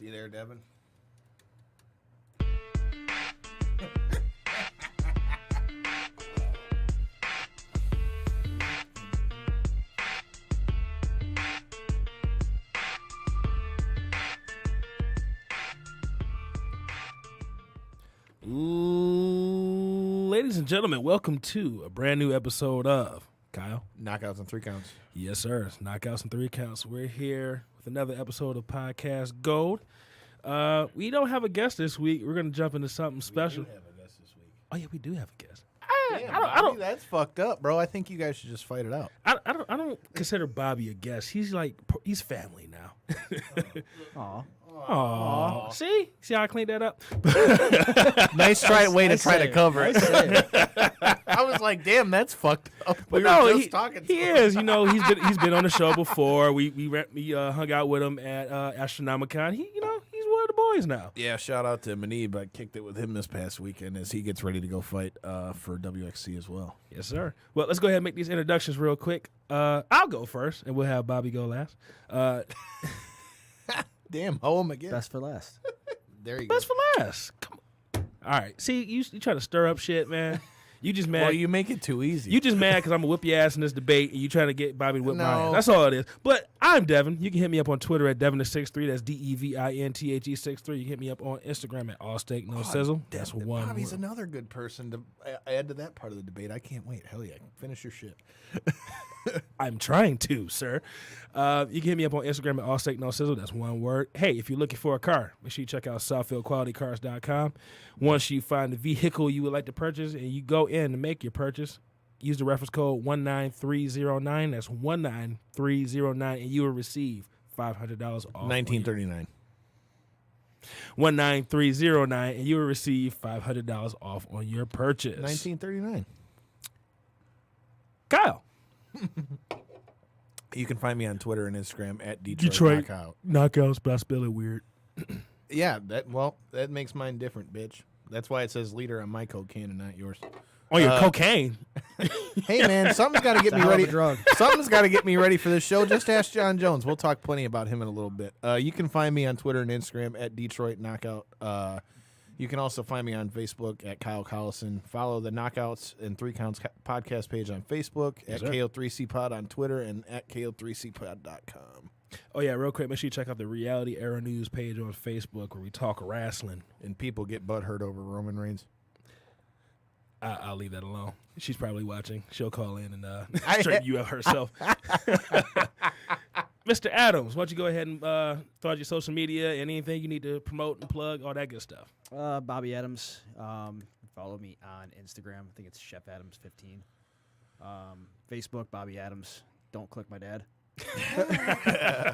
See you there, Devin. Ladies and gentlemen, welcome to a brand new episode of Kyle. Knockouts and 3 counts. Yes, sir. It's Knockouts and 3 counts. We're here with another episode of Podcast Gold. We don't have a guest this week. We're going to jump into something special. We do have a guest this week. Oh, yeah, we do have a guest. I don't. That's fucked up, bro. I think you guys should just fight it out. I don't consider Bobby a guest. He's family now. Aw. Aww. See how I cleaned that up? Nice way to try to cover it. it. I was like, damn, that's fucked up. But no, he is. You know, he's been on the show before. We hung out with him at Astronomicon. He's one of the boys now. Yeah, shout out to Manib. I kicked it with him this past weekend as he gets ready to go fight for WXC as well. Yes, sir. Well, let's go ahead and make these introductions real quick. I'll go first, and we'll have Bobby go last. Damn, hoe him again. Best for last. There you go. Best for last. Come on. All right. See, you try to stir up shit, man. You just mad. Well, you make it too easy. You just mad because I'm going to whip your ass in this debate, and you trying to get Bobby to whip my No. ass. That's all it is. But I'm Devin. You can hit me up on Twitter at Devin63. That's DEVINTHE63. You can hit me up on Instagram at All Steak No Sizzle. That's one Bobby's word. another good person to add to that part of the debate. I can't wait. Hell yeah. Finish your shit. I'm trying to, sir. You can hit me up on Instagram at All Steak No Sizzle. That's one word. Hey, if you're looking for a car, make sure you check out SouthfieldQualityCars.com. Once you find the vehicle you would like to purchase and you go in to make your purchase, use the reference code 19309. That's 19309, and you will receive $500 off. 1939. 19309, and you will receive $500 off on your purchase. 1939. Kyle. You can find me on Twitter and Instagram at Detroit Knockout. Knockouts, but I spell it weird. Yeah, that makes mine different, bitch. That's why it says leader on my cocaine and not yours. On your cocaine. Hey man, something's got to get me hell of a ready. drug. Something's got to get me ready for this show. Just ask John Jones. We'll talk plenty about him in a little bit. You can find me on Twitter and Instagram at Detroit Knockout. You can also find me on Facebook at Kyle Collison. Follow the Knockouts and 3 Counts podcast page on Facebook, Yes, at sir. KO3CPod on Twitter, and at KO3CPod.com. Oh, yeah, real quick, make sure you check out the Reality Era News page on Facebook where we talk wrestling. And people get butthurt over Roman Reigns. I'll leave that alone. She's probably watching. She'll call in and straighten you out herself. Mr. Adams, why don't you go ahead and throw out your social media and anything you need to promote and plug, all that good stuff. Bobby Adams. Follow me on Instagram. I think it's Chef Adams 15. Facebook, Bobby Adams. Don't click my dad.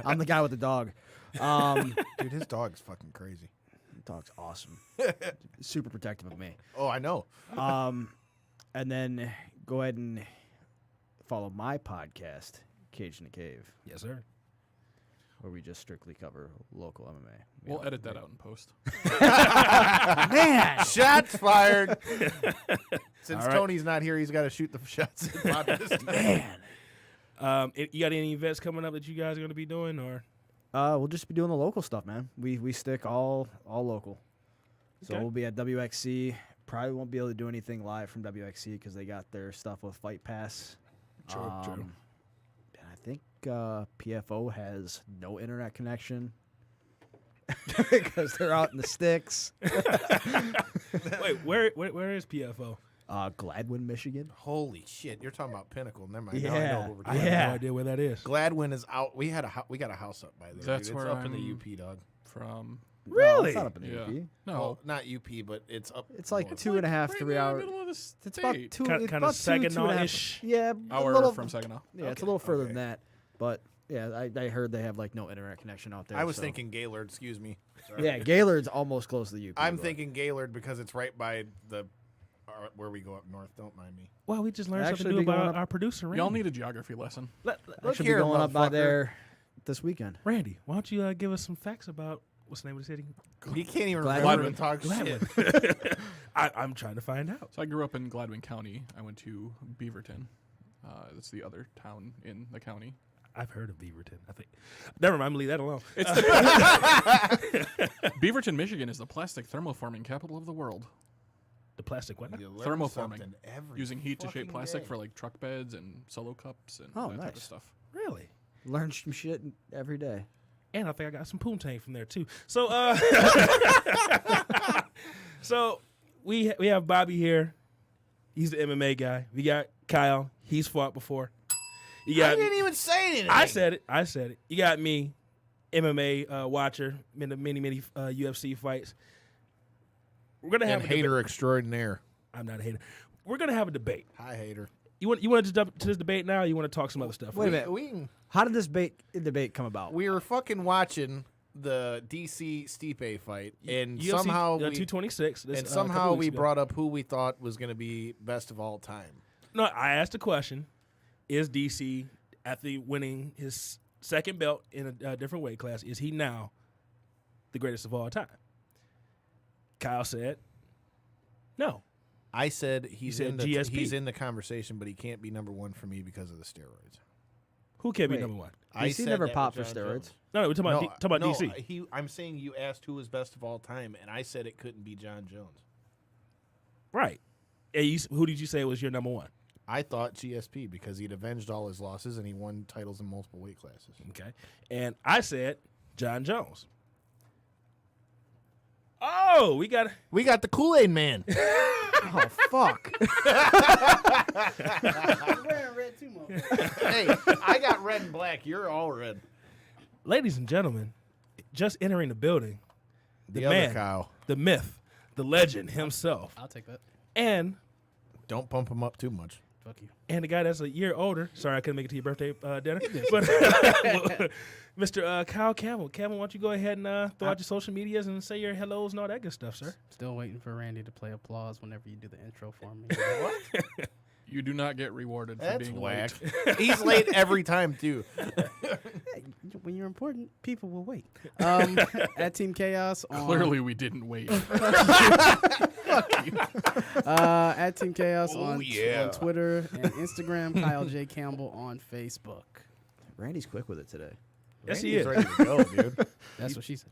I'm the guy with the dog. Dude, his dog's fucking crazy. Dog's awesome. Super protective of me. Oh, I know. And then go ahead and follow my podcast, Cage in the Cave, Yes, sir. where we just strictly cover local MMA. We'll edit that out in post. Man! Shots fired. Since All right. Tony's not here, he's got to shoot the shots. Man! You got any events coming up that you guys are going to be doing? Or We'll just be doing the local stuff, man. We stick all local. So Okay. we'll be at WXC. Probably won't be able to do anything live from WXC because they got their stuff with Fight Pass. True. And I think PFO has no internet connection because they're out in the sticks. Wait, where is PFO? Gladwin, Michigan. Holy shit! You're talking about Pinnacle. Never mind. Now I Yeah. know what we're I doing. have Yeah. no idea where that is. Gladwin is out. We got a house up by there. That's dude. It's where up in the I'm- UP, dog. From No, Really? it's not up in the Yeah. UP. no, Well, not UP, but it's up. It's like north. 2.5, right 3 in hours. the middle of the It's about state. two. Kind it's of about two and a half- Saginaw-ish. Yeah, a Hour little, from Saginaw. Yeah, it's a little further Okay. than that. But yeah, I heard they have like no internet connection out there. I was so. thinking Gaylord. Excuse me. Sorry. Yeah, Gaylord's almost close to the UP. I'm but- thinking Gaylord because it's right by the where we go up north. Don't mind me. Well, we just learned Actually, something new be going about up- our producer, Randy. Y'all need a geography lesson. Look Should here, be going up by motherfucker. there this weekend. Randy, why don't you give us some facts about what's the name of the city? He can't even Gladwin. remember and talk shit. I'm trying to find out. So I grew up in Gladwin County. I went to Beaverton. That's the other town in the county. I've heard of Beaverton. I think. Never mind. I'm gonna leave that alone. It's Beaverton, Michigan is the plastic thermoforming capital of the world. The plastic what? You learn Thermoforming. something every Using heat to shape fucking plastic day. for like truck beds and solo cups and Oh, that type of nice. stuff. Really? Learn some shit every day. And I think I got some poontang from there too. So, so we have Bobby here. He's the MMA guy. We got Kyle. He's fought before. You I got didn't even say anything. I said it. You got me, MMA watcher, in the many UFC fights. We're gonna have And a debate. hater extraordinaire. I'm not a hater. We're gonna have a debate. Hi, hater. You want to just jump to this debate now? Or you want to talk some other stuff? Wait a minute. We How did this debate come about? were fucking watching the DC Stipe fight, and UFC, somehow 226. This, and a somehow couple we weeks ago. brought up who we thought was going to be best of all time. No, I asked a question: is DC, after winning his second belt in a different weight class, is he now the greatest of all time? Kyle said, "No." I said he's said in the GSP. he's in the conversation, but he can't be number one for me because of the steroids. Who can be Wait. number one? I DC said never that popped with for John steroids. Jones. No, we're talking about No, talking about no, DC. I'm saying you asked who was best of all time, and I said it couldn't be John Jones. Right. And who did you say was your number one? I thought GSP because he'd avenged all his losses and he won titles in multiple weight classes. Okay. And I said John Jones. Oh, we got the Kool-Aid Man. Oh fuck! Hey, I got red and black. You're all red. ladies and gentlemen, just entering the building, the other man, Kyle. the myth, the legend himself, I'll take that. and Don't pump him up too much. Fuck you. the guy that's a year older. Sorry, I couldn't make it to your birthday dinner. But Mr. Kyle Campbell. Campbell, why don't you go ahead and throw out your social medias and say your hellos and all that good stuff, sir? Still waiting for Randy to play applause whenever you do the intro for me. You do not get rewarded for That's being whack. late. He's late every time, too. Hey, when you're important, people will wait. At Team Chaos on Clearly, we didn't wait. at Team Chaos on yeah. Twitter and Instagram. Kyle J Campbell on Facebook. Randy's quick with it today. Yes, he Randy's is. ready to go, dude. That's what she said.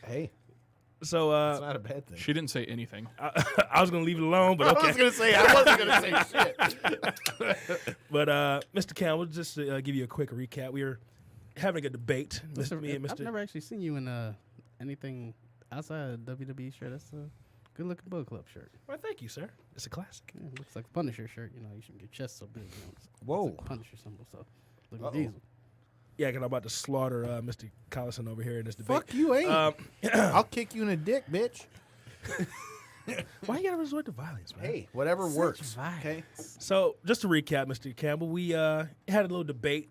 Hey, So it's not a bad thing. She didn't say anything. I was going to leave it alone, but I okay. was going to say, I wasn't going to say shit. But Mr. Campbell, just to give you a quick recap, we were having a debate. Me and I've Mr. never actually seen you in anything outside of WWE shirt. That's a good looking Bullet Club shirt. Well, thank you, sir. It's a classic. Yeah, it looks like a Punisher shirt. You know, you shouldn't get your chest so big. You know, it's Whoa. like a Punisher symbol. So look Uh-oh. at Diesel. Yeah, because I'm about to slaughter Mr. Collison over here in this debate. Fuck you, ain't. I'll kick you in the dick, bitch. Why you got to resort to violence, man? Hey, whatever works. Okay. So, just to recap, Mr. Campbell, we had a little debate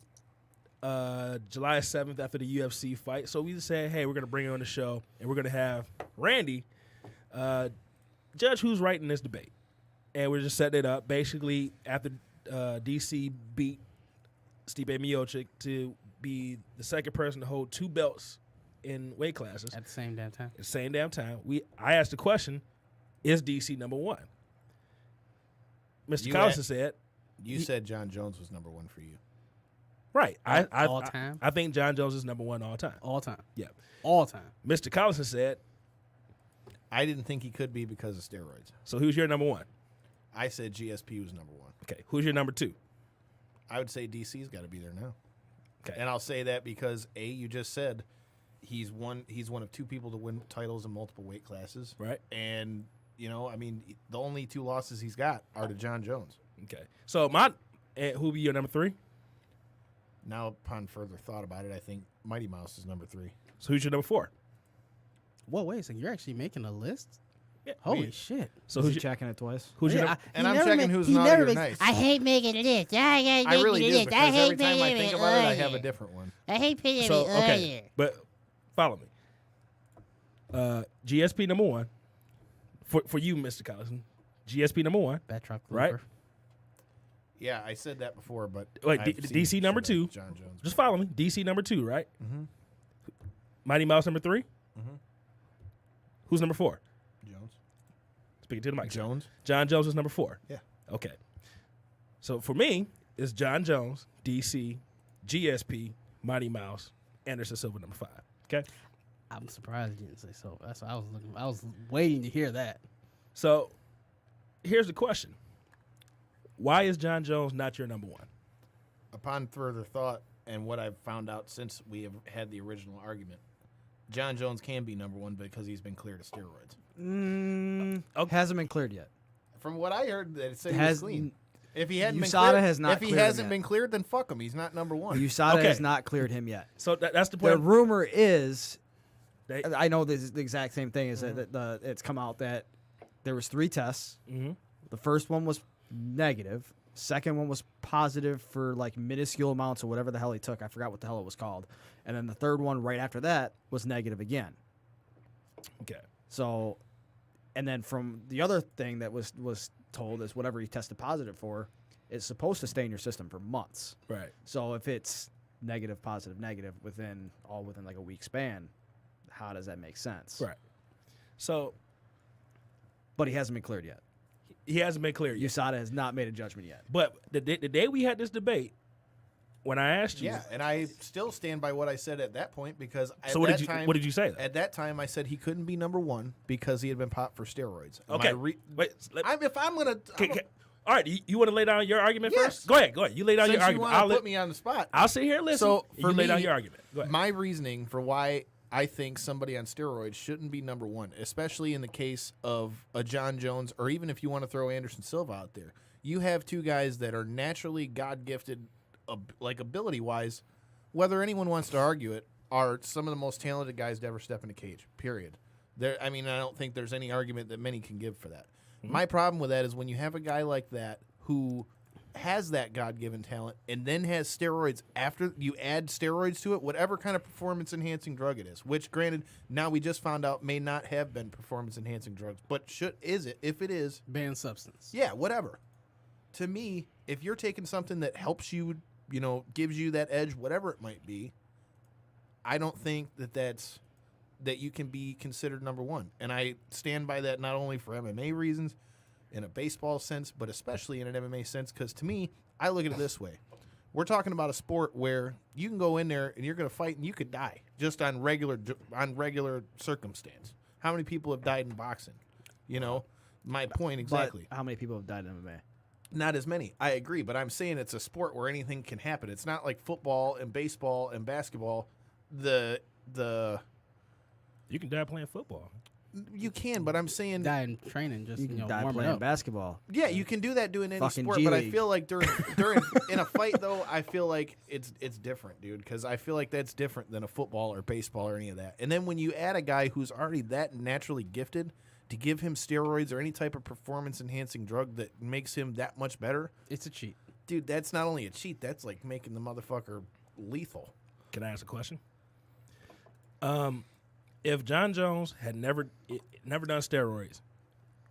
July 7th after the UFC fight. So, we just said, hey, we're going to bring you on the show, and we're going to have Randy judge who's right in this debate. And we're just setting it up. Basically, after DC beat Stipe Miocic to be the second person to hold two belts in weight classes At the same damn time. at the same damn time, I asked the question, is DC number one? Mr. You Collison a- said, You said John Jones was number one for you. right. All time? I think John Jones is number one all time. All time. Yeah. All time. Mr. Collison said, I didn't think he could be because of steroids. so who's your number one? I said GSP was number one. Okay. Who's your number two? I would say DC's got to be there now. Okay. And I'll say that because you just said he's one of two people to win titles in multiple weight classes. Right. And I mean, the only two losses he's got are to John Jones. Okay. So who will be your number three? Now, upon further thought about it, I think Mighty Mouse is number 3. So who's your number four? Whoa, wait a second. You're actually making a list? Yeah. Holy shit. So Is who's he your, checking it twice? who's your Yeah, number? And I'm checking who's not here nice. I hate making a list. I really do because every time I think about it, I have a different one. I hate putting So it okay, earlier. but follow me. GSP number one for you, Mr. Collison. GSP number one. Backtrack. Right. Looper. Yeah, I said that before, but Wait, I've seen DC number shit 2. of John Jones. Just follow me. DC number 2, right? Mm-hmm. Mighty Mouse number 3. Mm-hmm. Who's number 4? Jones. Speaking to the mic. Jones. John Jones is number 4. Yeah. Okay. So for me, It's John Jones, DC, GSP, Mighty Mouse, Anderson Silva, number 5. Okay? I'm surprised you didn't say so. That's what I was looking. I was waiting to hear that. So here's the question. Why is John Jones not your number 1? Upon further thought and what I've found out since we have had the original argument, John Jones can be number 1 because he's been cleared of steroids. Hasn't been cleared yet. From what I heard, that it said he was clean. If he hadn't been USADA cleared, has not if he cleared him hasn't yet. been cleared, then fuck him. He's not number 1. USADA Okay. has not cleared him yet. So that's the The point. rumor is, They- I know this is the exact same thing, is that it's come out that there was 3 tests. Mhm. The first one was negative. Second one was positive for like minuscule amounts or whatever the hell he took. I forgot what the hell it was called. And then the third one right after that was negative again. Okay. So, and then from the other thing that was told is whatever he tested positive for is supposed to stay in your system for months. Right. So if it's negative, positive, negative within like a week span, how does that make sense? Right. So But he hasn't been cleared yet. he hasn't been clear yet. USADA has not made a judgment yet. But the day we had this debate, when I asked you, Yeah, and I still stand by what I said at that point because at so what that did you time, what did you say? Then? At that time, I said he couldn't be number 1 because he had been popped for steroids. Okay. Wait, let- if I'm gonna, all right, you want to lay down your argument Yes. first? Go ahead. You lay down since your you argument. want to put me on the spot, I'll sit here and listen. So, and for you lay down me, your argument. Go ahead. my reasoning for why I think somebody on steroids shouldn't be number 1, especially in the case of a John Jones, or even if you want to throw Anderson Silva out there, you have 2 guys that are naturally God-gifted, like ability-wise, whether anyone wants to argue it, are some of the most talented guys to ever step in a cage, period. I don't think there's any argument that many can give for that. Mm-hmm. My problem with that is when you have a guy like that who has that God-given talent and then has steroids after you add steroids to it, whatever kind of performance-enhancing drug it is, which, granted, now we just found out may not have been performance-enhancing drugs, but is it? If it is, Banned substance. yeah, whatever. To me, if you're taking something that helps you, gives you that edge, whatever it might be, I don't think that you can be considered number 1. And I stand by that not only for MMA reasons, in a baseball sense, but especially in an MMA sense, because to me, I look at it this way. We're talking about a sport where you can go in there and you're going to fight and you could die just on regular circumstance. How many people have died in boxing? My point exactly. But how many people have died in MMA? Not as many. I agree, but I'm saying it's a sport where anything can happen. It's not like football and baseball and basketball. The You can die playing football. you can, but I'm saying Die in training, just You can die warming playing up. basketball. yeah, you can do that doing any Fucking sport, G but I League. feel like during in a fight though, I feel like it's different, dude, because I feel like that's different than a football or baseball or any of that. And then when you add a guy who's already that naturally gifted, to give him steroids or any type of performance enhancing drug that makes him that much better, It's a cheat. dude, that's not only a cheat, that's like making the motherfucker lethal. Can I ask a question? If John Jones had never done steroids,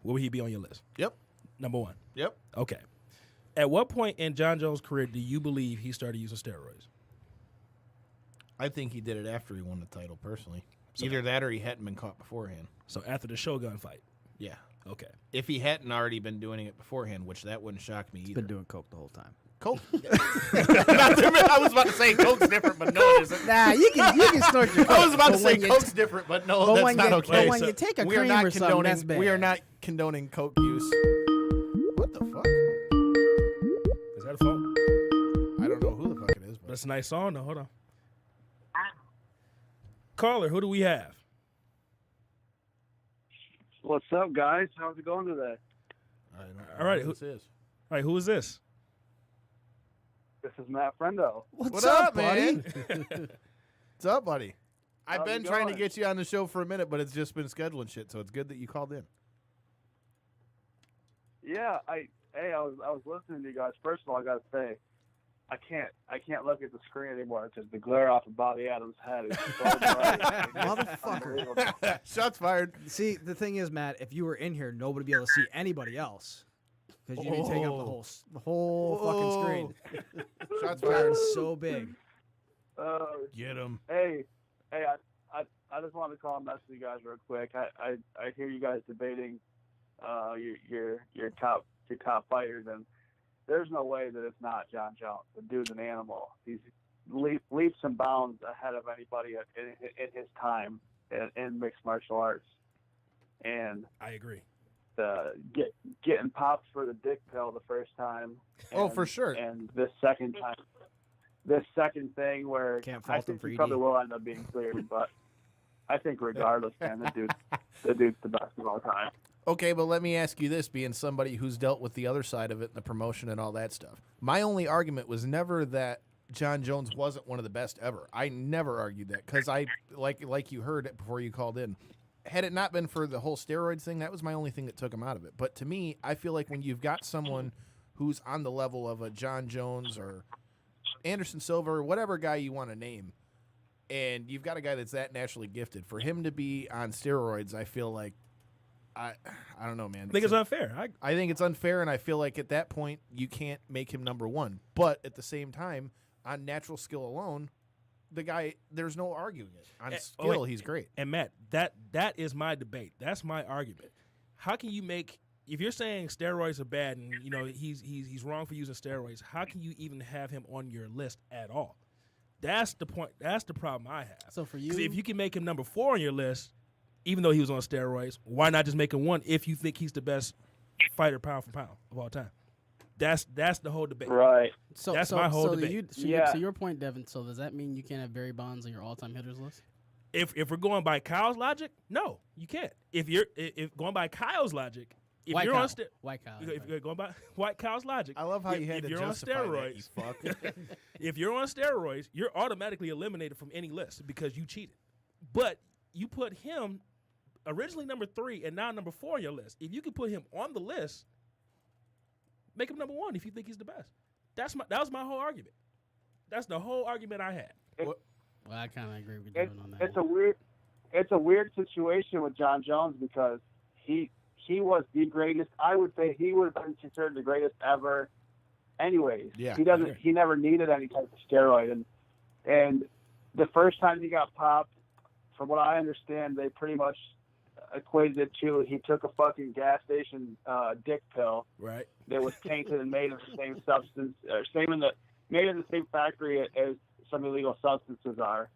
where would he be on your list? Yep. Number 1. Yep. Okay. At what point in John Jones' career do you believe he started using steroids? I think he did it after he won the title, personally. Either that or he hadn't been caught beforehand. So after the Shogun fight. Yeah. Okay. If he hadn't already been doing it beforehand, which that wouldn't shock me either. Been doing coke the whole time. Coke. I was about to say Coke's different, but no, it isn't. Nah, you can snort your coke. I was about to but say when you Coke's different, but no, but that's when not you- okay. but when you take a we are cream not or something, condoning. that's bad. We are not condoning Coke use. What the fuck? Is that a phone? I don't know who the fuck it is, but That's a nice song, though. Hold on. Caller, who do we have? What's up, guys? How's it going today? I don't know All right, who this is. All right, who is this? This is Matt Friendo. What's up, buddy? man? What's up, buddy? I've How's been it trying to going? get you on the show for a minute, but it's just been scheduling shit. So it's good that you called in. Yeah, I was listening to you guys. First of all, I gotta say, I can't look at the screen anymore because the glare off of Bobby Adams' head is so bright. Motherfucker. Unbelievable. Shots fired. See, the thing is, Matt, if you were in here, nobody would be able to see anybody else. Because you'd be taking up the whole fucking screen. Shots Glare fired. is so big. Get him. Hey, I just wanted to call and message you guys real quick. I hear you guys debating your top fighters, and there's no way that it's not John Jones. The dude's an animal. He's leaps and bounds ahead of anybody in his time in mixed martial arts. And I agree. Getting popped for the dick pill the first time. Oh, for sure. And this second thing where Can't I fault him think for he ED. probably will end up being cleared, but I think regardless, man, the dude's the best of all time. Okay, but let me ask you this, being somebody who's dealt with the other side of it, the promotion and all that stuff. My only argument was never that John Jones wasn't one of the best ever. I never argued that because I, like you heard it before you called in, had it not been for the whole steroids thing, that was my only thing that took him out of it. But to me, I feel like when you've got someone who's on the level of a John Jones or Anderson Silva or whatever guy you want to name, and you've got a guy that's that naturally gifted, for him to be on steroids, I feel like, I don't know, man. I think it's unfair. I think it's unfair, and I feel like at that point you can't make him number one. But at the same time, on natural skill alone, the guy, there's no arguing it. On skill, he's great. And Matt, that is my debate. That's my argument. How can you make, if you're saying steroids are bad and you know he's wrong for using steroids, how can you even have him on your list at all? That's the point. That's the problem I have. So for you, 'cause if you can make him number 4 on your list, even though he was on steroids, why not just make him 1 if you think he's the best fighter pound for pound of all time? That's the whole debate. Right. so that's so, my whole so debate. Yeah. So your point, Devin. So does that mean you can't have Barry Bonds on your all-time hitters list? If we're going by Kyle's logic, no, you can't. If going by Kyle's logic, if White you're Kyle. on White Kyle. if you're going by White Kyle's logic, I love how you had if to you're on justify that, steroids, you fuck. if you're on steroids, you're automatically eliminated from any list because you cheated. But you put him originally number 3 and now number 4 on your list. If you can put him on the list, make him number 1 if you think he's the best. That was my whole argument. That's the whole argument I had. Well, I kind of agree with Devin on that. It's a weird situation with John Jones because he was the greatest. I would say he would have been considered the greatest ever. Anyways, Yeah, he never needed any type of steroid, and the first time he got popped, from what I understand, they pretty much equated it to he took a fucking gas station dick pill Right. that was tainted and made of the same substance, or made in the same factory as some illegal substances are.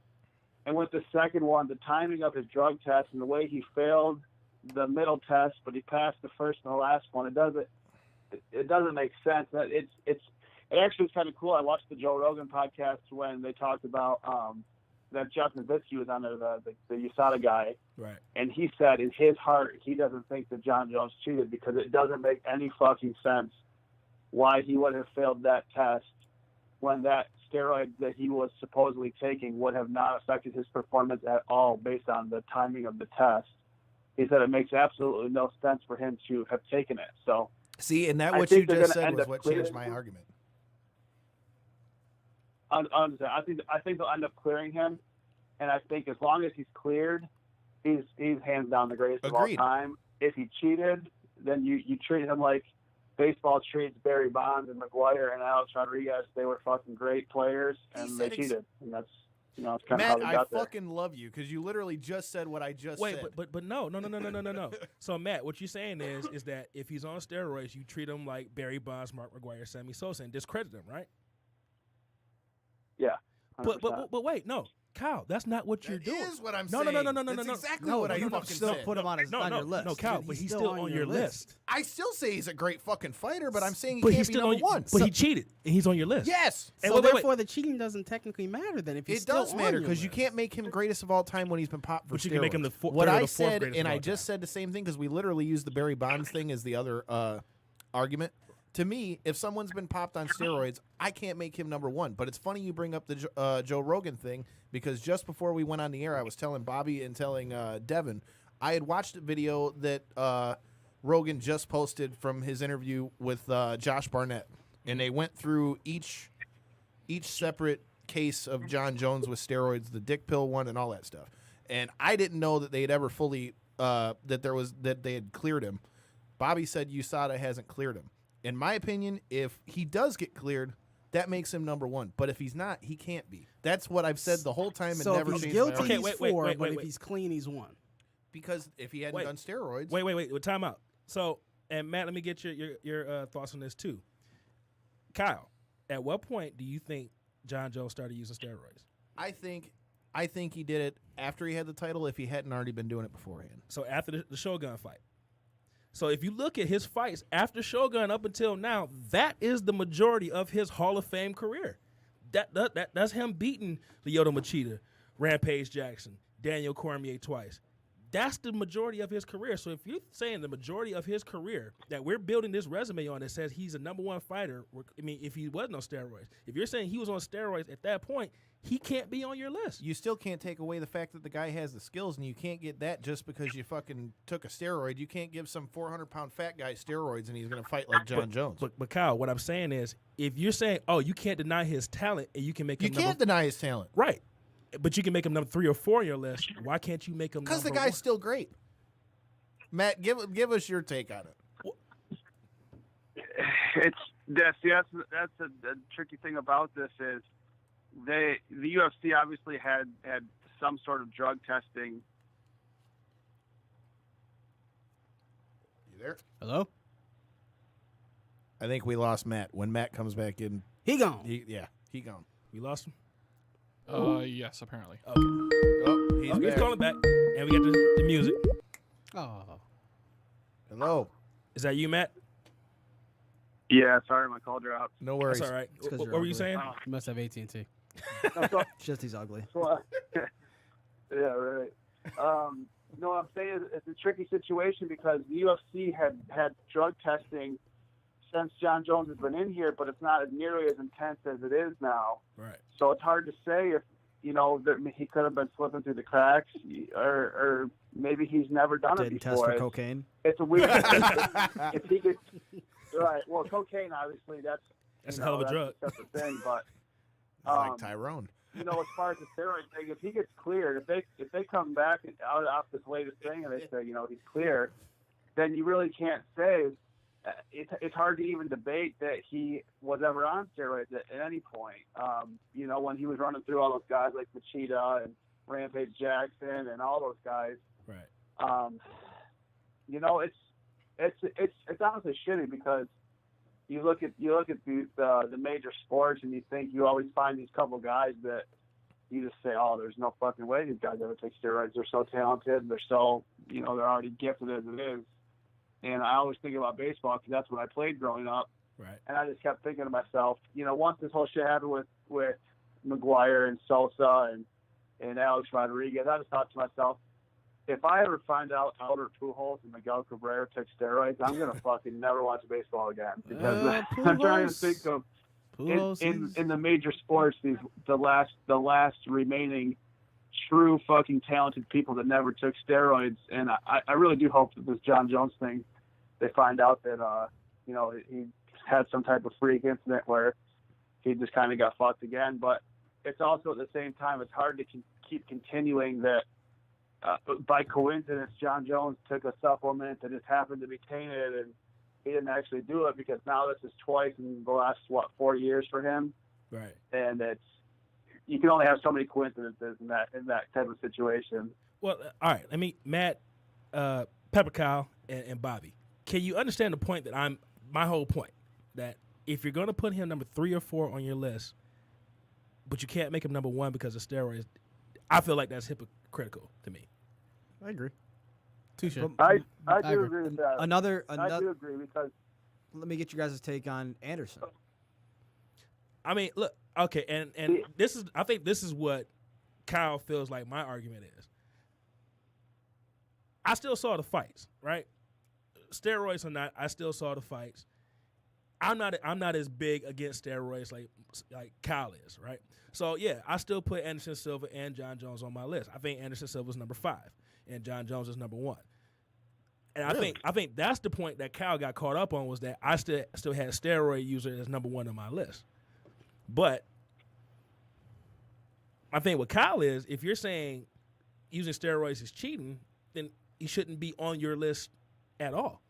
And with the second one, the timing of his drug test and the way he failed the middle test, but he passed the first and the last one, it doesn't make sense. It actually was kind of cool. I watched the Joe Rogan podcast when they talked about that Justin Vitsky was under the USADA guy. Right. And he said in his heart he doesn't think that John Jones cheated because it doesn't make any fucking sense why he would have failed that test when that steroid that he was supposedly taking would have not affected his performance at all based on the timing of the test. He said it makes absolutely no sense for him to have taken it. So See, and that I what you think they're just gonna said end was up what clearing changed my him. argument. I think they'll end up clearing him, and I think as long as he's cleared, he's hands down the greatest Agreed. of all time. If he cheated, then you treat him like baseball treats Barry Bonds and McGuire and Alex Rodriguez. They were fucking great players, He and said they cheated, and that's it's kind of how Matt, they I got there. fucking love you because you literally just said what I just Wait, said. but no. So Matt, what you're saying is that if he's on steroids, you treat him like Barry Bonds, Mark McGuire, Sammy Sosa, and discredit him, right? Yeah. But 100%. wait, no, Kyle, that's not what you're doing. Is what I'm No, saying. no. That's exactly No, what I you fucking still said. put him on your list. No, Kyle, but he's still on your list. I still say he's a great fucking fighter, but I'm saying he But can't he's be still number on your, one. But he cheated, and he's on your list. Yes. And So wait, wait, therefore, the cheating doesn't technically matter then if he's It still does on matter your because you list. can't make him greatest of all time when he's been popped for But you can make him the steroids. third What or I the fourth said, greatest and of I all just time. said the same thing because we literally used the Barry Bonds thing as the other argument. To me, if someone's been popped on steroids, I can't make him number one. But it's funny you bring up the Joe Rogan thing because just before we went on the air, I was telling Bobby and telling Devin, I had watched a video that Rogan just posted from his interview with Josh Barnett, and they went through each separate case of John Jones with steroids, the dick pill one, and all that stuff. And I didn't know that they had ever fully that they had cleared him. Bobby said USADA hasn't cleared him. In my opinion, if he does get cleared, that makes him number one. But if he's not, he can't be. That's what I've said the whole time and So never if he's changed my guilty, argument. he's wait, 4, wait, but wait, if wait. he's clean, he's 1. Because if he hadn't Wait. done steroids, Wait, time out. So, and Matt, let me get your thoughts on this too. Kyle, at what point do you think John Jones started using steroids? I think he did it after he had the title. If he hadn't already been doing it beforehand. So after the Shogun fight. So if you look at his fights after Shogun up until now, that is the majority of his Hall of Fame career. That's him beating Lyoto Machida, Rampage Jackson, Daniel Cormier twice. That's the majority of his career. So if you're saying the majority of his career that we're building this resume on that says he's a number one fighter, I mean, if he wasn't on steroids, if you're saying he was on steroids at that point, he can't be on your list. You still can't take away the fact that the guy has the skills, and you can't get that just because you fucking took a steroid. You can't give some 400-pound fat guy steroids and he's going to fight like John Jones. But Kyle, what I'm saying is, if you're saying, oh, you can't deny his talent and you can make him you can't deny his talent. Right. But you can make him number 3 or 4 on your list. Why can't you make him number Because the guy's still great. Matt, give us your take on it. That's a tricky thing about this is the UFC obviously had some sort of drug testing. You there? Hello? I think we lost Matt. When Matt comes back in, He gone. he gone. We lost him? Yes, apparently. Okay. Oh, he's He's back. calling back. And we got the music. Oh. Hello. Is that you, Matt? Yeah, sorry, my call dropped. No worries. That's all right. It's 'cause What you're were you ugly. saying? You must have AT&T. So, Just he's ugly. yeah, right. No, what I'm saying is it's a tricky situation because the UFC had drug testing since John Jones has been in here, but it's not as nearly as intense as it is now. Right. So it's hard to say if, that he could have been slipping through the cracks, or maybe he's never done it Didn't before. test for cocaine. It's a weird. If he could, right? Well, cocaine obviously that's a hell of a drug. That's a separate thing, but Like Tyrone. as far as the steroid thing, if he gets cleared, if they come back out off this latest thing and they say he's clear, then you really can't say. It's hard to even debate that he was ever on steroids at any point. When he was running through all those guys like Machida and Rampage Jackson and all those guys. Right. It's honestly shitty because you look at the major sports and you think you always find these couple guys that you just say, oh, there's no fucking way these guys ever take steroids. They're so talented. They're so they're already gifted as it is. And I always think about baseball because that's what I played growing up. Right. And I just kept thinking to myself, once this whole shit happened with McGuire and Sosa and Alex Rodriguez, I just thought to myself, if I ever find out Albert Pujols and Miguel Cabrera took steroids, I'm gonna fucking never watch baseball again because I'm trying to think of in the major sports the last remaining true fucking talented people that never took steroids, and I really do hope that this John Jones thing, they find out that he had some type of freak incident where he just kind of got fucked again. But it's also at the same time it's hard to keep continuing that by coincidence John Jones took a supplement that just happened to be tainted and he didn't actually do it, because now this is twice in the last 4 years for him. Right. And you can only have so many coincidences in that type of situation. Well, all right. Matt, Pepper Kyle, and Bobby, can you understand the point that my whole point, that if you're going to put him number 3 or 4 on your list, but you can't make him number 1 because of steroids, I feel like that's hypocritical to me. I agree. Touche. I do agree with that. Another. I do agree because Let me get you guys' take on Anderson. Look, okay, and I think this is what Kyle feels like my argument is. I still saw the fights, right? Steroids or not, I still saw the fights. I'm not as big against steroids like Kyle is, right? So yeah, I still put Anderson Silva and John Jones on my list. I think Anderson Silva's number 5 and John Jones is number 1. And really? I think that's the point that Kyle got caught up on, was that I still had steroid user as number 1 on my list. But I think what Kyle is, if you're saying using steroids is cheating, then he shouldn't be on your list at all.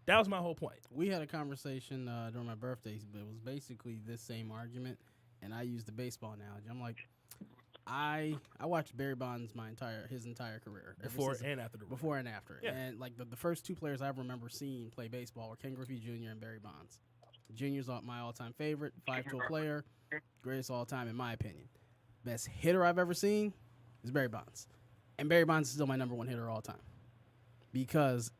That was my whole point. We had a conversation during my birthdays, but it was basically this same argument, and I used the baseball analogy. I'm like, I watched Barry Bonds his entire career, Before and after. before and after, Yeah. and like the first 2 players I remember seeing play baseball were Ken Griffey Jr. and Barry Bonds. Junior's my all-time favorite, 5-tool player, greatest all-time in my opinion. Best hitter I've ever seen is Barry Bonds. And Barry Bonds is still my number one hitter all time. Because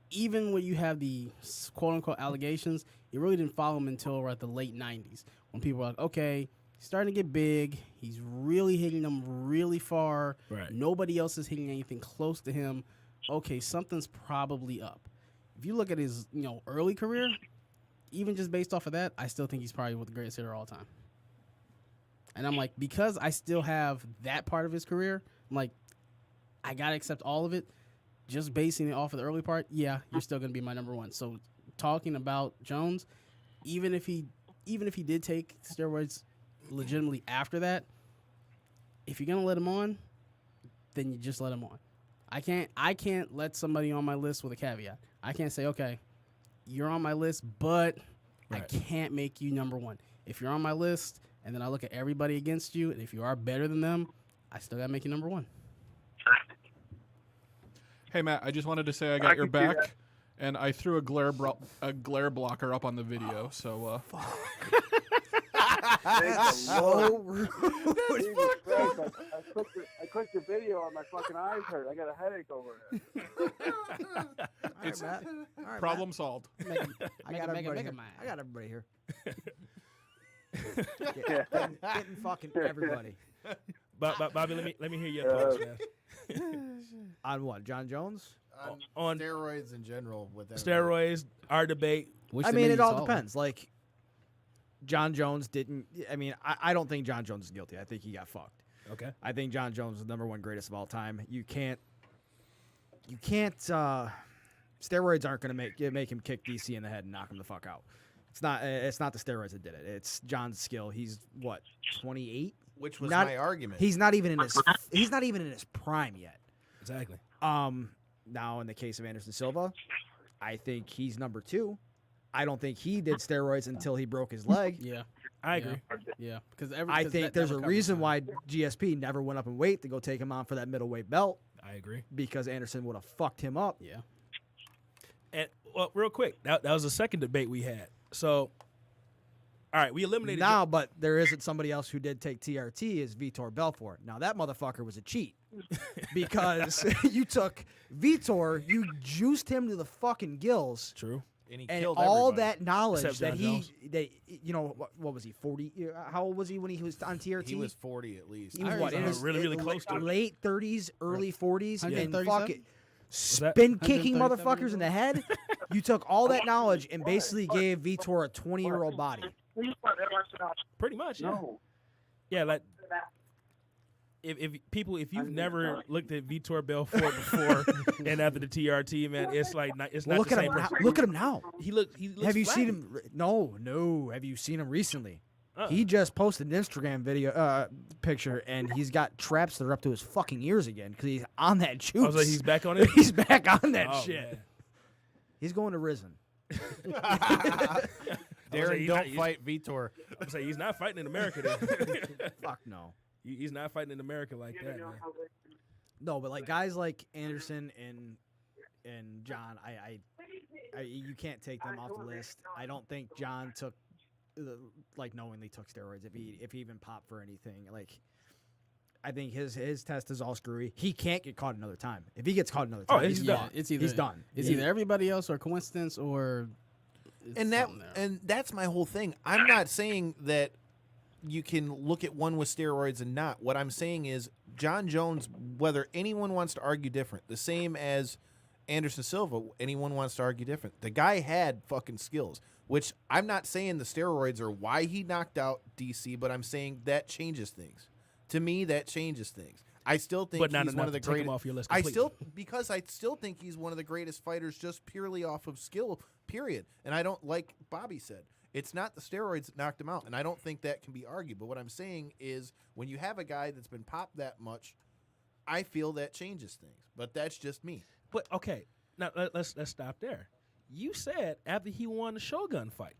even when you have the quote-unquote allegations, it really didn't follow him until the late 90s when people were like, okay, he's starting to get big. He's really hitting them really far. Right. Nobody else is hitting anything close to him. Okay, something's probably up. If you look at his early career, even just based off of that, I still think he's probably the greatest hitter all time. And I'm like, because I still have that part of his career, I'm like, I got to accept all of it. Just basing it off of the early part, yeah, you're still going to be my number one. So talking about Jones, even if he did take steroids legitimately after that, if you're going to let him on, then you just let him on. I can't let somebody on my list with a caveat. I can't say, okay, you're on my list, but I can't make you number one. If you're on my list and then I look at everybody against you, and if you are better than them, I still got to make you number one. Hey, Matt, I just wanted to say I got your back, and I threw a glare blocker up on the video, so... So rude. Jesus Christ, I clicked the video and my fucking eyes hurt. I got a headache over it. It's All right, problem solved. I got everybody here. mine. I got everybody here. Getting fucking everybody. Bobby, let me hear your thoughts, man. On what? John Jones? On steroids in general. With steroids, our debate. I mean, it all depends. Like, John Jones didn't. I mean, I don't think John Jones is guilty. I think he got fucked. Okay. I think John Jones is the number one greatest of all time. You can't. Steroids aren't going to make him kick DC in the head and knock him the fuck out. It's not the steroids that did it. It's John's skill. He's what, 28? Which was my argument. He's not even in his prime yet. Exactly. Now in the case of Anderson Silva, I think he's number 2. I don't think he did steroids until he broke his leg. Yeah, I agree. Yeah, because I think there's a reason why GSP never went up in weight to go take him on for that middleweight belt. I agree. Because Anderson would have fucked him up. Yeah. And well, real quick, that was the second debate we had. So, all right, we eliminated now, but there isn't somebody else who did take TRT is Vitor Belfort. Now that motherfucker was a cheat because you took Vitor, you juiced him to the fucking gills. True. And he And killed all everybody. that knowledge Except that John he, Jones. that what was he, 40? How old was he when he was on TRT? He was 40 at least. He was I what, heard in he his really close to it. late 30s, early 40s, and 137? fucking that spin kicking 137 motherfuckers in the head. You took all that knowledge and basically gave Vitor a 20-year-old body. Pretty much. Yeah. No. Yeah, like if you've never looked at Vitor Belfort before and after the TRT, man, it's like it's not Look the at same him now. person. Look at him now. He looks. Have you seen flattened. him? No. Have you seen him recently? Uh-uh. He just posted an Instagram video picture, and he's got traps that are up to his fucking ears again because he's on that juice. I was like, he's back on it. He's back on that Oh, shit. man. He's going to Risen. Darren, he's don't not- fight Vitor. I'm saying he's not fighting in America. Then. Fuck no. He's not fighting in America like that, man. No, but like guys like Anderson and John, I you can't take them off the list. I don't think John took knowingly took steroids if he even popped for anything. Like I think his test is all screwy. He can't get caught another time. If he gets caught another time, he's he's done. done. It's either He's done. It's either everybody else or coincidence or. And that's my whole thing. I'm not saying that you can look at one with steroids and not. What I'm saying is John Jones, whether anyone wants to argue different, the same as Anderson Silva, anyone wants to argue different. The guy had fucking skills, which I'm not saying the steroids are why he knocked out DC, but I'm saying that changes things. To me, that changes things. I still think But not he's enough one of the to take him greatest. off your list I completely. still think he's one of the greatest fighters just purely off of skill, period. And I don't, like Bobby said, it's not the steroids that knocked him out, and I don't think that can be argued. But what I'm saying is when you have a guy that's been popped that much, I feel that changes things. But that's just me. But okay, now let's stop there. You said after he won the Shogun fight,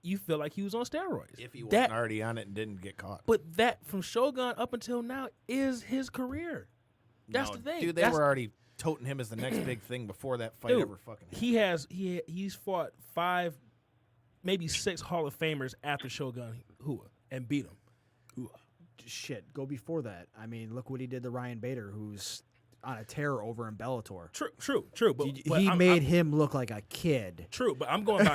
you feel like he was on steroids. If he wasn't already on it and didn't get caught. But that from Shogun up until now is his career. That's No, the thing. Dude, they were already toting him as the next big thing before that fight Dude, ever fucking happened. he's fought 5 maybe 6 Hall of Famers after Shogun Hua and beat him. Shit, go before that. I mean, look what he did to Ryan Bader, who's on a tear over in Bellator. True. But He made him look like a kid. True, but I'm going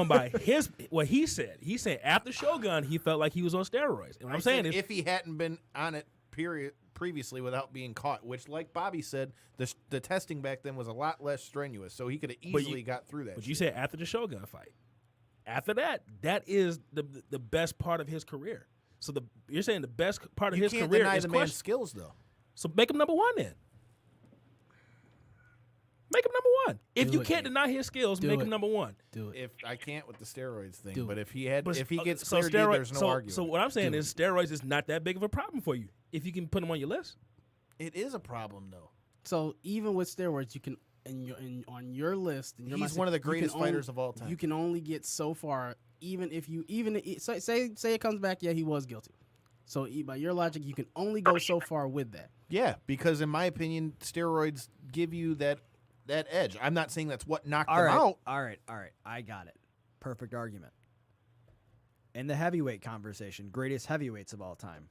by his what he said. He said after Shogun, he felt like he was on steroids. And what I'm saying is, if he hadn't been on it previously without being caught, which, like Bobby said, the testing back then was a lot less strenuous, so he could have easily got through that. But you said after the Shogun fight. After that is the best part of his career. So you're saying the best part of his career is You can't deny the man's skills, though. So make him number 1 then. Make him number 1. If you can't deny his skills, make him number 1. Do it. If I can't with the steroids thing, Do but it. if he gets so cleared, there's no argument. So what I'm saying is steroids is not that big of a problem for you if you can put them on your list. It is a problem, though. So even with steroids, you can on your list. He's one of the greatest fighters of all time. You can only get so far, even if say it comes back. Yeah, he was guilty. So by your logic, you can only go so far with that. Yeah, because in my opinion, steroids give you that edge. I'm not saying that's what knocked him out. All right. I got it. Perfect argument. In the heavyweight conversation, greatest heavyweights of all time,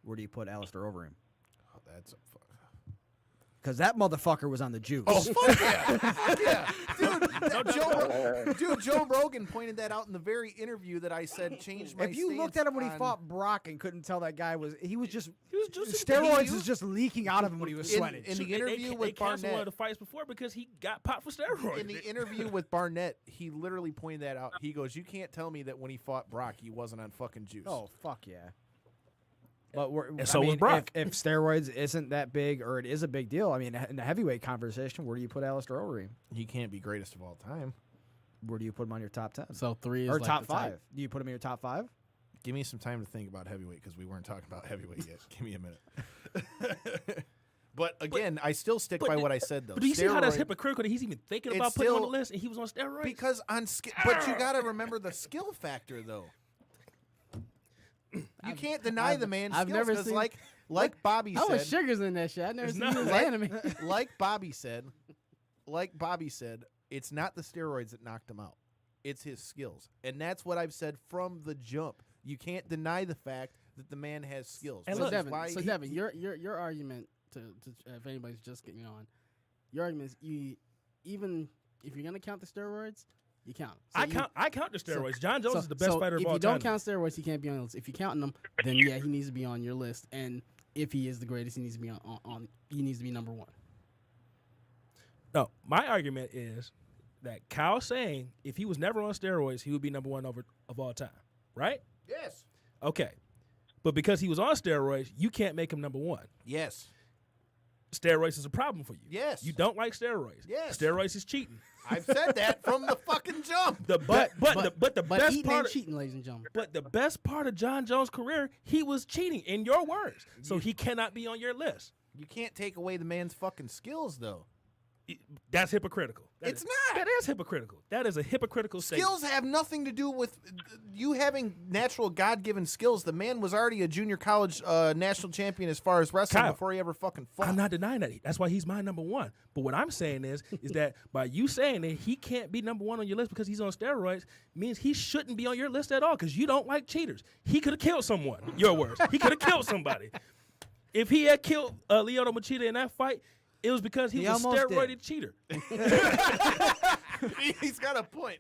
where do you put Alistair Overeem? Oh, that's a fuck. Because that motherfucker was on the juice. Oh, fuck yeah. Dude, Joe Rogan pointed that out in the very interview that I said changed my If you looked stance at him when he on- fought Brock and couldn't tell that guy was just just steroids was just leaking out of him when he was In- sweating. in the interview they with canceled one Barnett. of the fights before because he got popped for steroids. In the interview with Barnett, he literally pointed that out. He goes, "You can't tell me that when he fought Brock, he wasn't on fucking juice." Oh, fuck yeah. But so was Brock. If steroids isn't that big, or it is a big deal, I mean, in the heavyweight conversation, where do you put Alistair Overeem? He can't be greatest of all time. Where do you put him on your top 10? So 3 is or like top the 5? type. Do you put him in your top 5? Give me some time to think about heavyweight because we weren't talking about heavyweight yet. Give me a minute. But again, I still stick by what I said though. But do you see how that's Steroid- hypocritical that he's even thinking It's about putting him on still- the list and he was on steroids? Because but you got to remember the skill factor though. You can't deny the man's I've skills never 'cause seen- like Bobby Oh, said. Sugar's in that shit. I never It's seen not his like- anime. like Bobby said, it's not the steroids that knocked him out. It's his skills. And that's what I've said from the jump. You can't deny the fact that the man has skills. And which look, is why Devin, your argument to if anybody's just getting on, your argument is even if you're gonna count the steroids, you count. So I count the steroids. John Jones is the best fighter of if all you time. don't count steroids, he can't be on the list. If you're counting them, then yeah, he needs to be on your list. And if he is the greatest, he needs to be on he needs to be number 1. No, my argument is that Kyle's saying if he was never on steroids, he would be number 1 of all time, right? yes. Okay. But because he was on steroids, you can't make him number 1. Yes. Steroids is a problem for you. Yes. You don't like steroids. Yes. Steroids is cheating. I've said that from the fucking jump. The but the But best eating part ain't of, cheating, ladies and gentlemen. but the best part of John Jones' career, he was cheating in your words. So he cannot be on your list. You can't take away the man's fucking skills though. That's hypocritical. It's is- not. That is hypocritical. That is a hypocritical statement. Skills have nothing to do with you having natural God-given skills. The man was already a junior college national champion as far as wrestling Kyle, before he ever fucking fought. I'm not denying that. That's why he's my number 1. But what I'm saying is that by you saying that he can't be number 1 on your list because he's on steroids means he shouldn't be on your list at all because you don't like cheaters. He could have killed someone. Your words. He could have killed somebody. If he had killed Lyoto Machida in that fight, it was because he was a almost steroided cheater. He's got a point.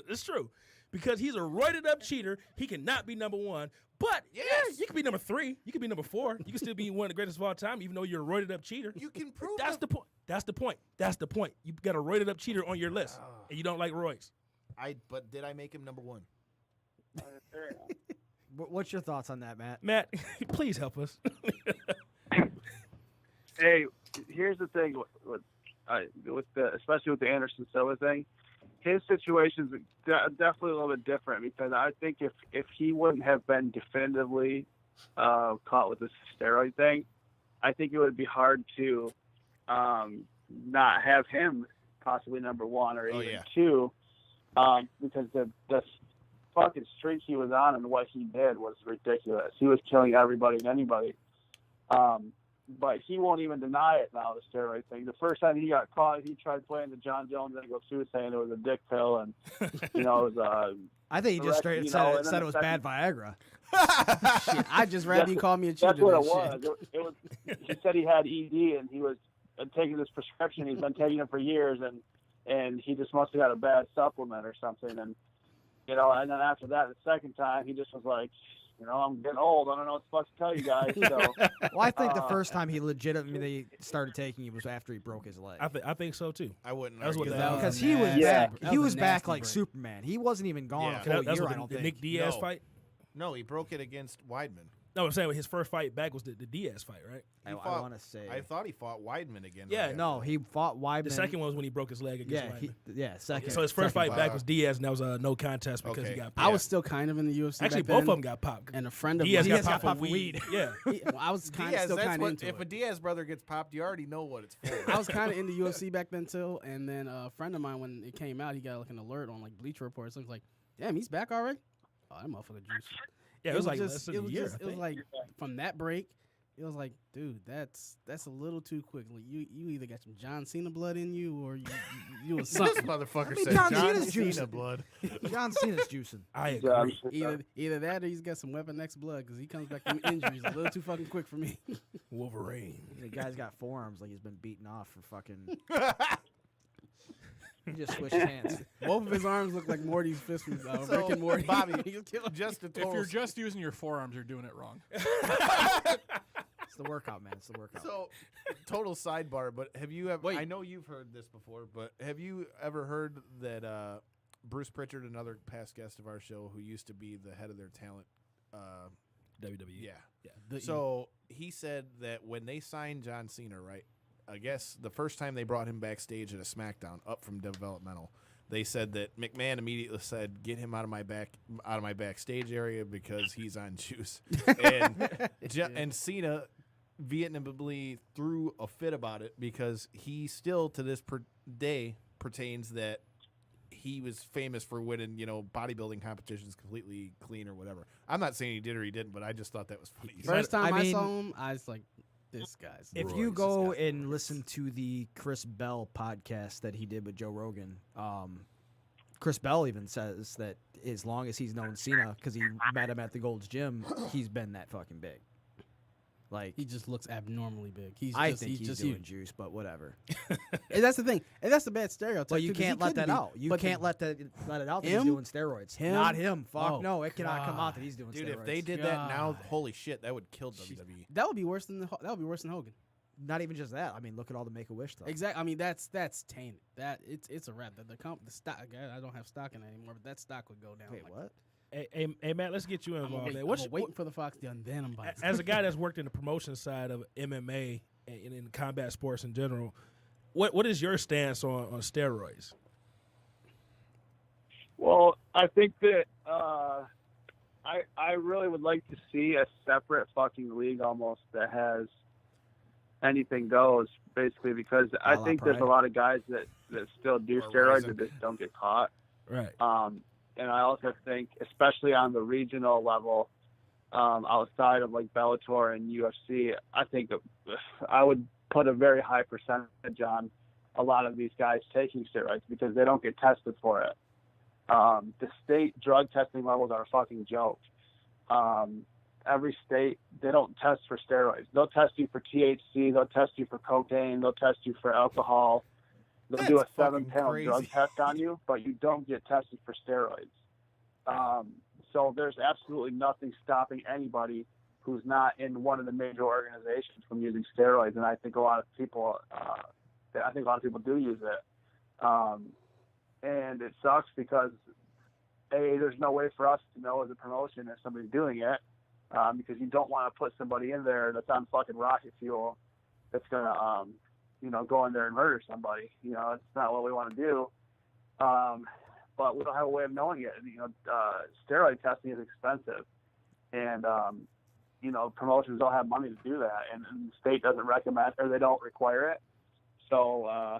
It's true. Because he's a roided up cheater, he cannot be number 1. But yeah, you could be number 3. You could be number 4. You can still be one of the greatest of all time, even though you're a roided up cheater. You can prove That's the point. That's the point. That's the point. You got a roided up cheater on your list, and you don't like roids. But did I make him number 1? What's your thoughts on that, Matt? Matt, please help us. Hey, here's the thing especially with the Anderson Silva thing. His situation's definitely a little bit different because I think if he wouldn't have been definitively caught with this steroid thing, I think it would be hard to not have him possibly number 1 or even 2 because the fucking streak he was on and what he did was ridiculous. He was killing everybody and anybody. but he won't even deny it now, the steroid thing. The first time he got caught, he tried playing the John Jones and go through saying it was a dick pill, and it was I think he just straight said it was bad Viagra. Shit, I just rather you call me a cheater. That's what than it was. shit. It was. He said he had ED and he was taking this prescription. He's been taking it for years, and he just must have got a bad supplement or something. And and then after that, the second time, he just was like, I'm getting old. I don't know what the fuck to tell you guys. So, Well, I think the first time he legitimately started taking it was after he broke his leg. I think so too. I wouldn't. That's what argue that that. Because was he was Yeah. back. That He was was a back nasty like break. Superman. He wasn't even gone Yeah. a full That's year. what I don't the think. Nick Diaz No. fight. No, he broke it against Weidman. No, I'm saying his first fight back was the Diaz fight, right? I fought- want to say. I thought he fought Weidman again. Yeah, right No, after he fought Weidman. The second one was when he broke his leg against Yeah, Weidman. second. So his first second fight back was Diaz, and that was a no contest because he Okay. got I popped. was still kind of in the UFC. Actually, back both then, of them got popped. And a friend of Diaz mine. got popped for weed. Yeah. Well, I was Diaz, still that's kind of what. into If a it. Diaz brother gets popped, you already know what it's for. I was kind of into UFC back then too, and then a friend of mine, when it came out, he got like an alert on like Bleacher Report. So he was like, "Damn, he's back already." Oh, that motherfucker juice. Yeah, it was like just, less than it a was year. just, I it was think. like from that break, it was like, dude, that's a little too quick. Like, you either got some John Cena blood in you, or you was This something. motherfucker mean, said John John Cena's Cena juicing. blood. John Cena's juicing. I Yeah, agree. Either that, or he's got some Weapon X blood because he comes back from injuries a little too fucking quick for me. Wolverine. The guy's got forearms like he's been beaten off for fucking. He just switched hands. Both of his arms look like Morty's fist from So, Rick and Morty. Bobby, He was killing- just a If total. you're just using your forearms, you're doing it wrong. It's the workout, man. It's the workout. So, total sidebar, but have you ever? Wait. I know you've heard this before, but have you ever heard that Bruce Pritchard, another past guest of our show, who used to be the head of their talent, WWE. yeah. So he said that when they signed John Cena, right? I guess the first time they brought him backstage at a SmackDown, up from developmental, they said that McMahon immediately said, "Get him out of my backstage area because he's on juice." And Cena vehemently threw a fit about it because he still to this day pertains that he was famous for winning, bodybuilding competitions completely clean or whatever. I'm not saying he did or he didn't, but I just thought that was funny. First time I I mean- saw him, I was like, this guy's. If you go and listen to the Chris Bell podcast that he did with Joe Rogan, Chris Bell even says that as long as he's known Cena, because he met him at the Gold's Gym, he's been that fucking big. Like, he just looks abnormally big. I think he's just doing huge. juice, but whatever. And that's the thing. And that's the bad stereotype. But you too, 'cause he can't let could that be. out. You But can't let it out that Him? he's doing steroids. Him? Not him. Fuck Oh, no. It cannot come out God. that he's doing Dude, steroids. if they did that now, God. holy shit, that would kill WWE. That would be worse than Hogan. Not even just that. I mean, look at all the Make-A-Wish stuff. Exactly. I mean, that's tainted. That it's a wrap. The stock. I don't have stock in it anymore, but that stock would go down. Wait, like, what? Hey, Matt, let's get you involved. Man. I'm waiting for the Fox deal, and then I'm buying. As a guy that's worked in the promotion side of MMA and in combat sports in general, what is your stance on steroids? Well, I think that I really would like to see a separate fucking league almost that has anything goes, basically, because I la think there's a Pride. lot of guys that still do Or steroids Ryzen. that just don't get caught. Right. And I also think, especially on the regional level, outside of like Bellator and UFC, I think I would put a very high percentage on a lot of these guys taking steroids because they don't get tested for it. The state drug testing levels are a fucking joke. Every state, they don't test for steroids. They'll test you for THC, they'll test you for cocaine, they'll test you for alcohol. They'll do a That's fucking 7-panel crazy. drug test on you, but you don't get tested for steroids. So there's absolutely nothing stopping anybody who's not in one of the major organizations from using steroids, and I think a lot of people do use it. And it sucks because there's no way for us to know as a promotion if somebody's doing it, because you don't want to put somebody in there that's on fucking rocket fuel that's gonna go in there and murder somebody. It's not what we want to do. But we don't have a way of knowing it. Steroid testing is expensive, and promotions don't have money to do that, and the state doesn't recommend or they don't require it. So I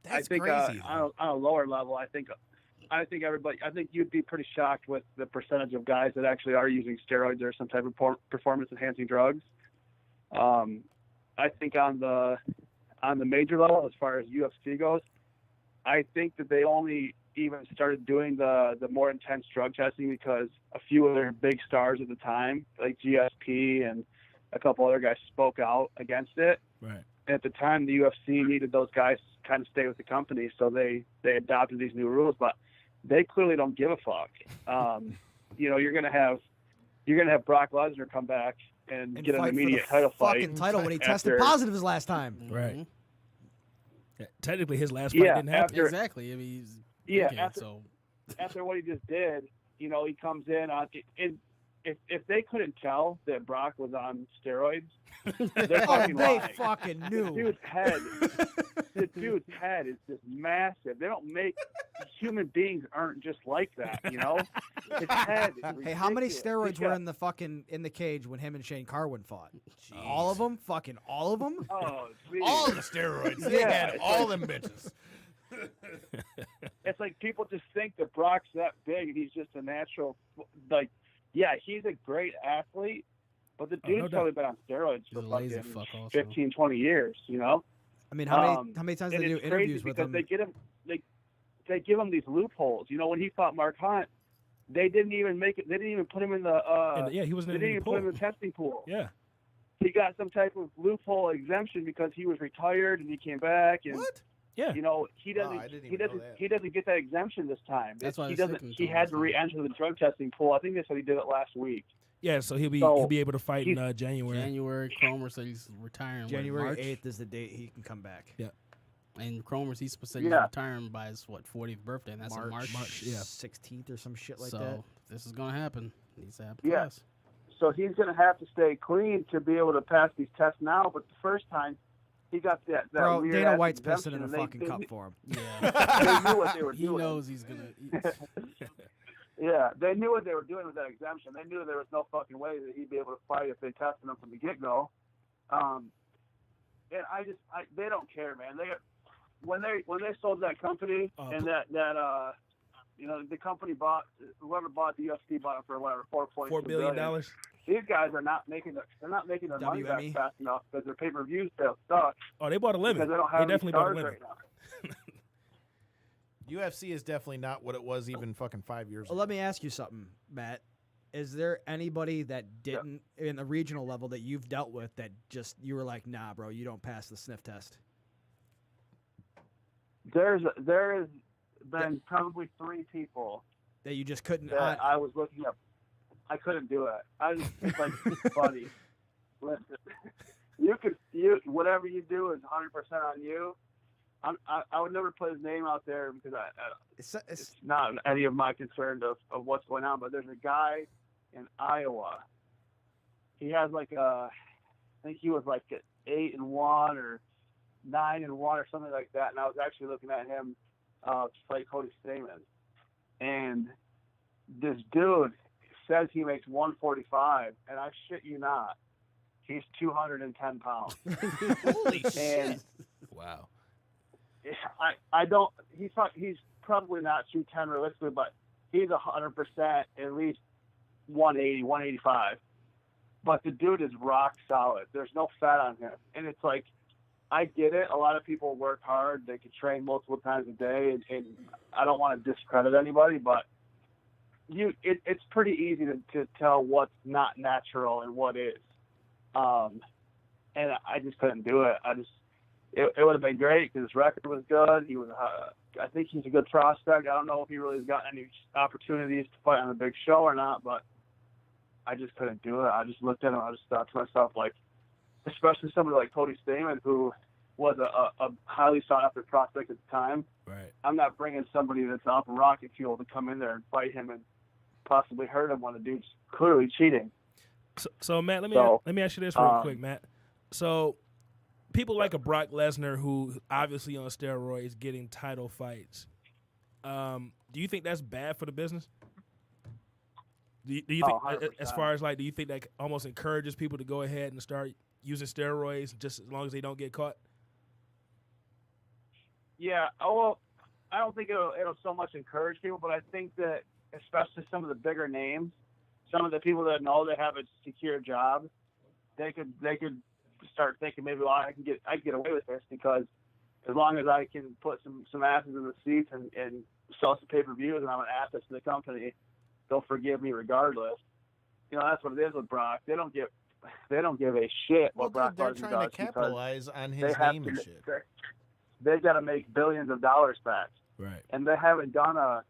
That's think crazy. on a lower level, I think you'd be pretty shocked with the percentage of guys that actually are using steroids or some type of performance enhancing drugs. I think on the major level, as far as UFC goes, I think that they only even started doing the more intense drug testing because a few of their big stars at the time, like GSP and a couple other guys, spoke out against it. Right. And at the time, the UFC needed those guys to kind of stay with the company, so they adopted these new rules. But they clearly don't give a fuck. You're gonna have Brock Lesnar come back and get an fight for immediate the title fucking fight title when he tested after- positive his last time. Right. Yeah, technically, his last fight didn't happen. Exactly. I mean, he's Yeah, drinking, after what he just did, he comes in on. If they couldn't tell that Brock was on steroids, they're fucking They lying. fucking knew. The dude's head is just massive. They don't make human beings aren't just like that, His head is Hey, how many ridiculous. steroids He's were got- in the cage when him and Shane Carwin fought? All of them? Fucking all of them? Oh, geez. All the steroids. They Yeah, had it's all them bitches. It's like people just think that Brock's that big and he's just a natural. Like, yeah, he's a great athlete, but the dude's no doubt. probably been on steroids He's for a lazy fucking fuck also. 15, 20 years, I mean, how many times and did they do it's interviews crazy with because him? they give him these loopholes. When he fought Mark Hunt, they didn't even make it. They didn't even put him in the. Yeah, he wasn't They in didn't the even put him pool. in the testing pool. Yeah. He got some type of loophole exemption because he was retired and he came back and. What? Yeah. He doesn't. I didn't He even know doesn't. that. He doesn't get that exemption this time. That's why he they're doesn't. sticking He to had him to this re-enter the drug testing pool. I think they said he did it last week. Yeah, so he'll be able to fight in January. January. Cromer said he's retiring. January March? 8th is the date he can come back. Yeah. And Cromer, he's said he's Yeah. retiring by his 40th birthday, and that's in March. yeah. 16th or some shit like so that. this is gonna happen. Needs to happen. Yeah. fast. So he's going to have to stay clean to be able to pass these tests now. But the first time, he got that Bro, weird Dana ass White's exemption, pissing in a and they- fucking they- cup for him. Yeah. They knew what they were He doing. knows he's gonna. Yeah, they knew what they were doing with that exemption. They knew there was no fucking way that he'd be able to fight if they tested him from the get-go. And they don't care, man. When they sold that company and the company whoever bought the UFC bought it for whatever $4 billion. These guys are not making their money back WME? fast enough because their pay-per-view sales suck Oh, they bought a limit. because they don't They have any definitely bought a stars limit. right now. UFC is definitely not what it was even fucking 5 years Well, ago. let me ask you something, Matt. Is there anybody that didn't, in the regional level, that you've dealt with that just, you were like, nah, bro, you don't pass the sniff test? There has been probably 3 people That you just couldn't. that I was looking up. I couldn't do it. I was just like, buddy, listen, whatever you do is 100% on you. I would never put his name out there because it's not any of my concern of what's going on. But there's a guy in Iowa. He has I think he was like 8-1 or 9-1 or something like that. And I was actually looking at him to fight Cody Stamen. And this dude says he makes 145, and I shit you not, he's 210 pounds. Holy And shit! Wow. I don't. He's probably not 210 realistically, but he's 100% at least 180, 185. But the dude is rock solid. There's no fat on him, and it's like, I get it. A lot of people work hard. They can train multiple times a day, and I don't want to discredit anybody, but it's pretty easy to tell what's not natural and what is. And I just couldn't do it. It would have been great because his record was good. He was, I think he's a good prospect. I don't know if he really has gotten any opportunities to fight on a big show or not, but I just couldn't do it. I just looked at him. I just thought to myself, like, especially somebody like Cody Stamen, who was a highly sought after prospect at the time. Right. I'm not bringing somebody that's off a rocket fuel to come in there and fight him and possibly hurt him when the dude's clearly cheating. So Matt, let me ask you this real quick, Matt. So people like a Brock Lesnar, who obviously on steroids, getting title fights. Do you think that's bad for the business? Do you think, 100%. as far as do you think that almost encourages people to go ahead and start using steroids just as long as they don't get caught? Yeah. Oh, well, I don't think it'll so much encourage people, but I think that especially some of the bigger names, some of the people that know they have a secure job, they could start thinking maybe, well, I can get away with this because as long as I can put some asses in the seats and sell some pay-per-views and I'm an asset to the company, they'll forgive me regardless. You know, that's what it is with Brock. They don't give a shit Well, what Brock they're Lesnar trying does to capitalize on they his have name to, and shit. They've got to make billions of dollars back, Right. and they haven't done a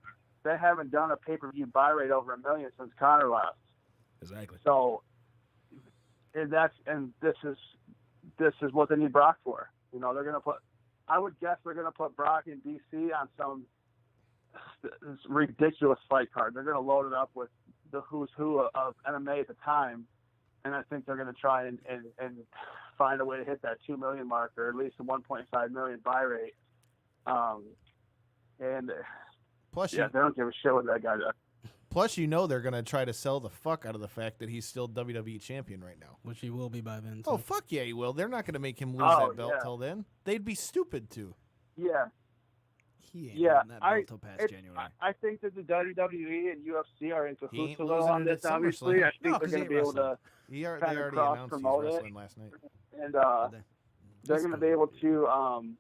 pay-per-view buy rate over $1 million since Conor left. Exactly. So, this is what they need Brock for. You know, I would guess they're gonna put Brock in DC on some ridiculous fight card. They're gonna load it up with the who's who of MMA at the time, and I think they're gonna try and find a way to hit that 2 million mark or at least a 1.5 million buy rate. And Plus, they don't give a shit what that guy does. Plus, they're going to try to sell the fuck out of the fact that he's still WWE champion right now. Which he will be by then. Oh, too. fuck yeah, he will. They're not going to make him lose Oh, that belt yeah. till then. They'd be stupid to. Yeah. He ain't Yeah, on that belt till past January. I think that the WWE and UFC are in He ain't cahoots a little on losing it this. at Obviously, SummerSlam. I think No, they're 'cause he going to ain't be able to, They Kinda already announced he's cross-promote it. wrestling last night. and they're going to be able to.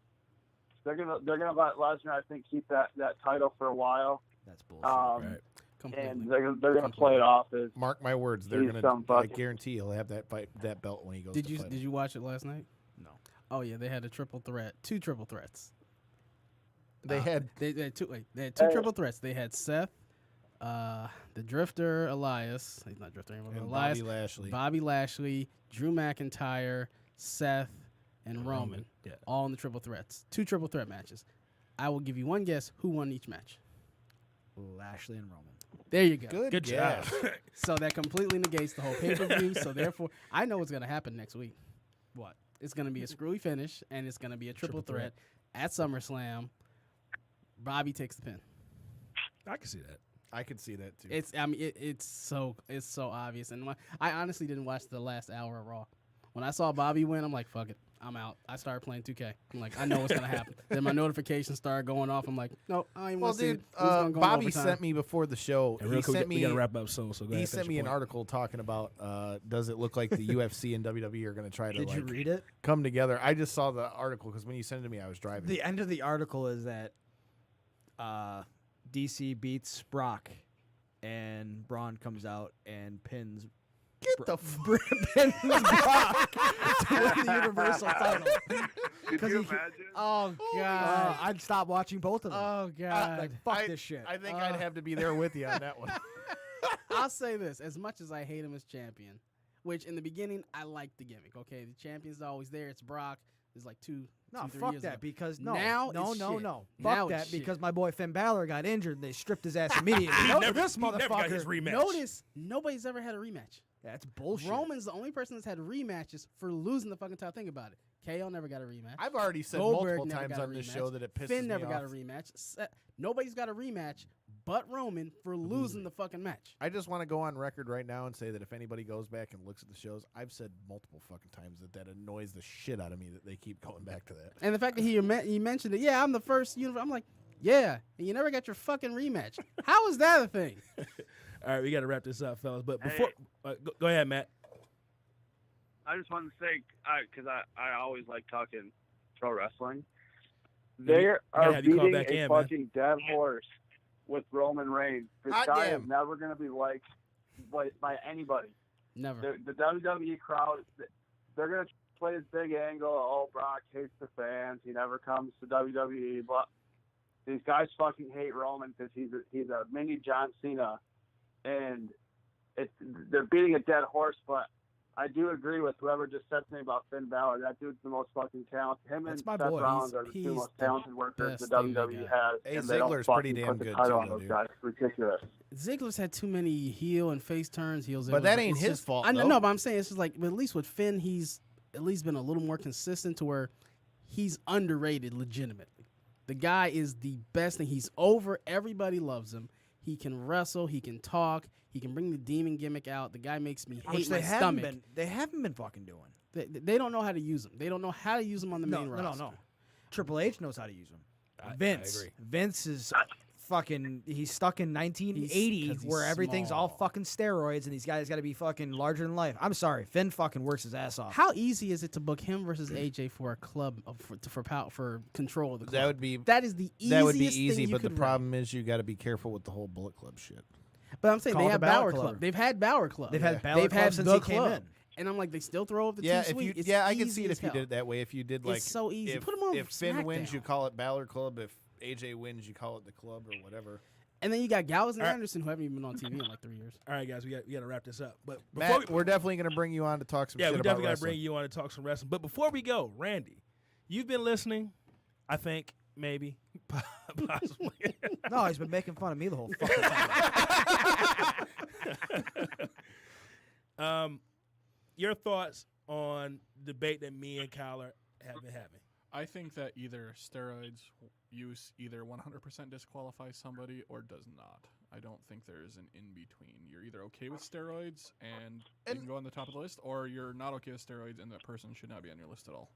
They're gonna let Lesnar, I think, keep that title for a while. That's bullshit. Right. Completely. And they're going to play it off as Mark my words, they're He's going some to. I fucking- guarantee he'll have that belt when he goes. Did to you fight did him. you watch it last night? No. Oh yeah, they had a triple threat, 2 triple threats. They had They had two triple threats. They had Seth, the Drifter Elias. He's not Drifter anymore. and Elias, Bobby Lashley. Bobby Lashley, Drew McIntyre, Seth, and Roman. Yeah. All in the triple threats. 2 triple threat matches. I will give you one guess who won each match. Lashley and Roman. There you go. Good job. So that completely negates the whole pay-per-view. So therefore, I know what's going to happen next week. What? It's going to be a screwy finish, and it's going to be a triple threat at SummerSlam. Bobby takes the pin. I can see that. I could see that too. It's so obvious. And I honestly didn't watch the last hour of Raw. When I saw Bobby win, I'm like, fuck it, I'm out. I started playing 2K. I'm like, I know what's gonna happen. Then my notifications started going off. I'm like, no, I don't even want to see it. Who's gonna go in Bobby overtime? sent me before the show. And real He quick, sent we me. got to wrap up soon. So go He ahead, sent finish me your an point. article talking about does it look like the UFC and WWE are going to try to Did you read it? come together. I just saw the article because when you sent it to me, I was driving. The end of the article is that DC beats Brock, and Braun comes out and pins. Get the pins Brock to win the Universal title. Could you imagine? Oh god. I'd stop watching both of them. Oh god. Like, fuck this shit. I think I'd have to be there with you on that one. I'll say this: as much as I hate him as champion, which in the beginning I liked the gimmick. Okay, the champion's always there. It's Brock. It's like two. No, 3 fuck years that ago. because Now no. it's shit. Fuck Now that it's shit. because my boy Finn Balor got injured and they stripped his ass immediately. This He never got his motherfucker. rematch. Notice nobody's ever had a rematch. That's bullshit. Roman's the only person that's had rematches for losing the fucking title. Think about it. KO never got a rematch. I've already said Goldberg multiple never times got a on this rematch. show that it pisses Finn me never off. got a rematch. Nobody's got a rematch but Roman for losing the fucking match. I just want to go on record right now and say that if anybody goes back and looks at the shows, I've said multiple fucking times that annoys the shit out of me that they keep going back to that. And the fact that he mentioned it, yeah, I'm the first universe. I'm like, yeah, and you never got your fucking rematch. How is that a thing? All right, we got to wrap this up, fellas. But before, go ahead, Matt. I just wanted to say, because I always like talking pro wrestling. They gotta are have you call beating back a in, man. fucking dead horse with Roman Reigns. This Hot guy damn. is never going to be liked by anybody. Never. The WWE crowd, they're going to play this big angle. Oh, Brock hates the fans. He never comes to WWE. But these guys fucking hate Roman because he's a mini John Cena, and they're beating a dead horse. But I do agree with whoever just said something about Finn Balor. That dude's the most fucking talented. Him That's and my Seth boy. Rollins are the He's two most the talented workers the best thing they WWE got. has. Hey, and they don't Ziggler's fucking pretty damn put the good, title too, on though, those dude. guys. It's ridiculous. Ziggler's had too many heel and face turns. Heels, But that ain't his fault, I know, though. no, but I'm saying it's just like, but at least with Finn, he's at least been a little more consistent to where he's underrated legitimately. The guy is the best thing. He's over. Everybody loves him. He can wrestle. He can talk. He can bring the demon gimmick out. The guy makes me hate Which my stomach. They haven't been fucking doing. They don't know how to use him. They don't know how to use him on the main roster. No. Triple H knows how to use them. I Vince. agree. Vince is he's stuck in 1980 'cause he's where everything's all small. fucking steroids and these guys got to be fucking larger than life. I'm sorry, Finn fucking works his ass off. How easy is it to book him versus AJ for a club for control of the club? That would be That is the easiest that would be thing easy, you but the could problem is you got to be careful with the whole Bullet Club shit. But I'm saying Call they the have Balor Balor Club. Club. They've had Balor Club. They've had Balor They've Club had since the he came club. in. And I'm like, they still throw up the Yeah, too if you sweet. It's I can see easy it as if you hell. did it that way. If you did like It's so easy. If, Put him on if Finn wins, SmackDown. you call it Balor Club. If AJ wins, you call it the club or whatever. And then you got Gallows and All right. Anderson who haven't even been on TV in like 3 years. All right, guys, we got to wrap this up. But Matt, before we're definitely going to bring you on to talk some yeah, shit we about definitely got to wrestling. bring you on to talk some wrestling. But before we go, Randy, you've been listening, I think, maybe, possibly. No, he's been making fun of me the whole fucking time. Your thoughts on the debate that me and Kyler have been having? I think that either steroids use either 100% disqualifies somebody or does not. I don't think there is an in-between. You're either okay with steroids and you can go on the top of the list, or you're not okay with steroids and that person should not be on your list at all.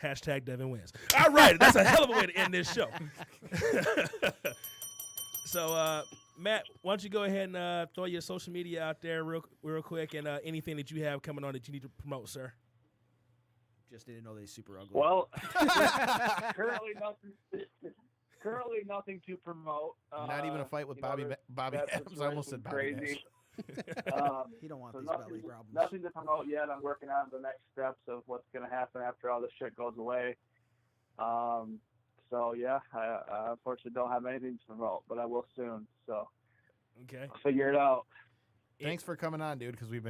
Hashtag Devin wins. All right, that's a hell of a way to end this show. So, Matt, why don't you go ahead and throw your social media out there real quick and anything that you have coming on that you need to promote, sir? Just didn't know they super ugly. Well, currently nothing to promote. Not even a fight with you know, Bobby there's- Bobby that Adams. I almost said Bobby situation's Nash. He don't want So these nothing, belly problems. nothing to promote yet. I'm working on the next steps of what's going to happen after all this shit goes away. So yeah, I unfortunately don't have anything to promote, but I will soon. So Okay. I'll figure it out. Thanks for coming on, dude, because I've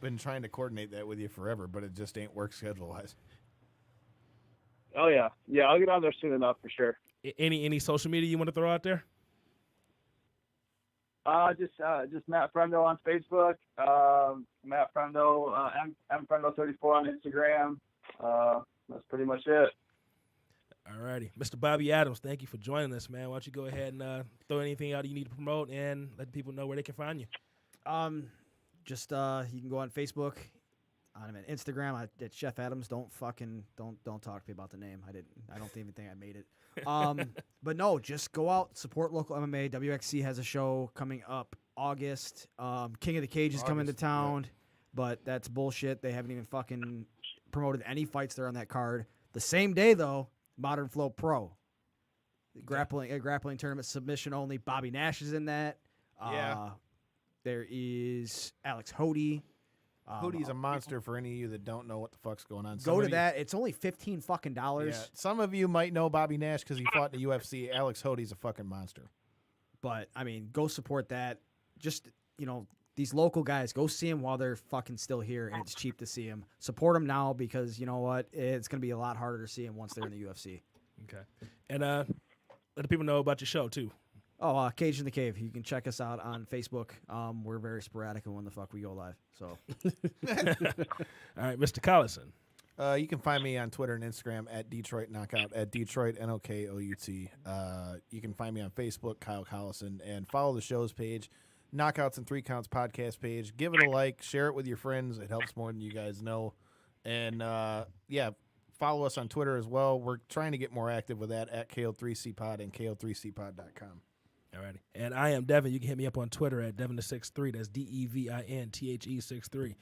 been trying to coordinate that with you forever, but it just ain't work schedule-wise. Oh yeah, I'll get on there soon enough for sure. Any social media you want to throw out there? Just Matt Frendo on Facebook, Matt Frendo, M Frendo34 on Instagram. That's pretty much it. All righty. Mr. Bobby Adams, thank you for joining us, man. Why don't you go ahead and throw anything out you need to promote and let people know where they can find you. Just you can go on Facebook, on Instagram at Chef Adams. Don't talk to me about the name. I don't even think I made it. But no, just go out, support local MMA. WXC has a show coming up August. King of the Cage is coming to August, town, but that's bullshit. They haven't even fucking promoted any fights there on that card. The same day though, Modern Flow Pro, a grappling tournament, submission only. Bobby Nash is in that. Yeah. There is Alex Hody. Hoodie's a monster for any of you that don't know what the fuck's going on. Go to that. It's only $15 fucking dollars. Yeah, some of you might know Bobby Nash because he fought in the UFC. Alex Hody's a fucking monster. But I mean, go support that. Just these local guys, go see them while they're fucking still here, and it's cheap to see them. Support them now because you know what? It's gonna be a lot harder to see them once they're in the UFC. Okay. And let the people know about your show, too. Oh, Cage in the Cave. You can check us out on Facebook. We're very sporadic on when the fuck we go live. So, All right, Mr. Collison. You can find me on Twitter and Instagram at Detroit Knockout, at Detroit Knockout. You can find me on Facebook, Kyle Collison, and follow the show's page, Knockouts and 3 Counts podcast page. Give it a like, share it with your friends. It helps more than you guys know. And follow us on Twitter as well. We're trying to get more active with that at KO3CPod and KO3CPod.com. All righty. And I am Devin. You can hit me up on Twitter at Devin63. That's DEVINTHE63.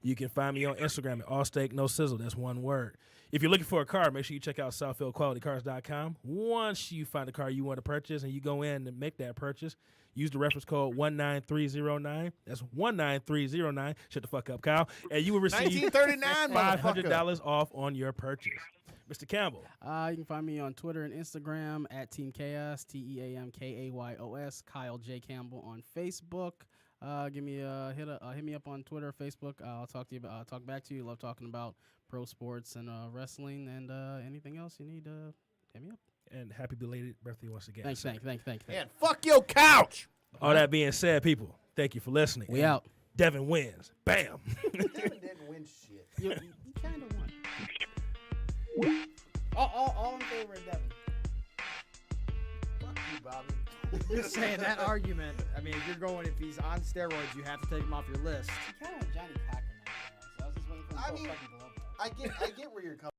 You can find me on Instagram at All Steak No Sizzle. That's one word. If you're looking for a car, make sure you check out SouthfieldQualityCars.com. Once you find a car you want to purchase and you go in and make that purchase, use the reference code 19309. That's 19309. Shut the fuck up, Kyle. And you will receive $500 off on your purchase. Mr. Campbell. You can find me on Twitter and Instagram at Team Chaos, TEAMKAYOS. Kyle J. Campbell on Facebook. Hit me up on Twitter, Facebook. I'll talk to you. I'll talk back to you. Love talking about pro sports and wrestling and anything else you need. Hit me up. And happy belated birthday once again. Thanks. And fuck your couch. All that being said, people, thank you for listening. We out. Devin wins. Bam. Devin didn't win shit. You kind of won. All in favor of Devin. Fuck you, Bobby. just saying that argument. I mean, if he's on steroids, you have to take him off your list. He kind of Johnny Cochran. So I was just waiting for him to fucking blow up. I get where you're coming